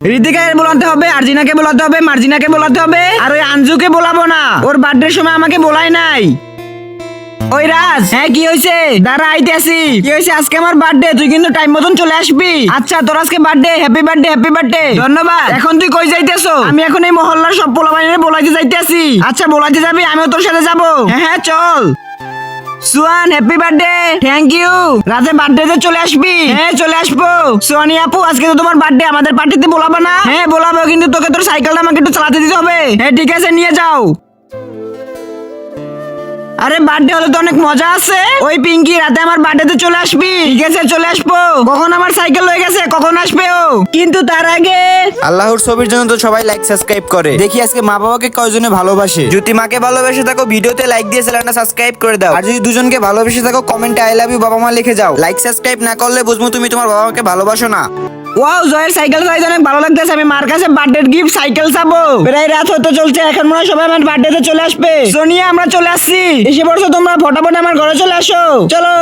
ঋতিকাকে বলাতে হবে, আরজিনাকে বলাতে হবে, মার্জিনাকে বলাতে হবে, আর ওই আঞ্জুকে বলাবো না, ওর বার্থডের সময় আমাকে বলাই নাই। ওই রাজ, হ্যাঁ কি হয়েছে? দাঁড়া আইতেছি। কি হয়েছে? আজকে আমার বার্থডে, তুই কিন্তু টাইম মতন চলে আসবি। আচ্ছা তোর আজকে birthday, happy birthday, happy birthday. ধন্যবাদ। এখন তুই কই যাইতেছো? আমি এখন এই মহল্লার সব পোলাপাইনে বলাইতে যাইতেছি। আচ্ছা বলাইতে যাবি, আমিও তোর সাথে যাবো। হ্যাঁ হ্যাঁ চল। সুয়ান হ্যাপি বার্থডে। Thank you. রাতে বার্থডেতে চলে আসবি। হ্যাঁ চলে আসবো। সোয়ানি আপু আজকে তো তোমার বার্থডে, আমাদের পার্টিতে বলাবো না? হ্যাঁ বলাবো, কিন্তু তোকে তোর সাইকেলটা আমাকে একটু চালাতে দিতে হবে। হ্যাঁ ঠিক আছে নিয়ে যাও। আরে বার্থডে হলে তো অনেক মজা আছে। ওই পিঙ্কি রাতে আমার বার্থডেতে চলে আসবি। ঠিক আছে চলে আসবো। কখন আমার সাইকেল হয়ে গেছে, কখন আসবে ও? কিন্তু তার আগে আল্লাহর ছবির জন্য তো সবাই লাইক সাবস্ক্রাইব করে। দেখি আজকে মা বাবাকে কয়জনে ভালোবাসে। যদি মাকে ভালোবেসে থাকো ভিডিওতে লাইক দিয়ে চ্যানেলটা সাবস্ক্রাইব করে দাও। আর যদি দুজনকে ভালোবেসে থাকো কমেন্টে আই লাভ ইউ বাবা মা লিখে যাও। লাইক সাবস্ক্রাইব না করলে বুঝবো তুমি তোমার বাবা মাকে ভালোবাসো না। ওয়াও, জয়ের সাইকেল চাইতে অনেক ভালো লাগতেছে। আমি মার কাছে বার্থডে গিফট সাইকেল চাবো। প্রায় রাত হতে চলছে, এখন মনে হয় সবাই আমার বার্থডেতে চলে আসবে। সোনিয়া আমরা চলে আসছি। এসে পড়ছো তোমরা, ফটাফট আমার ঘরে চলে আসো। চলো।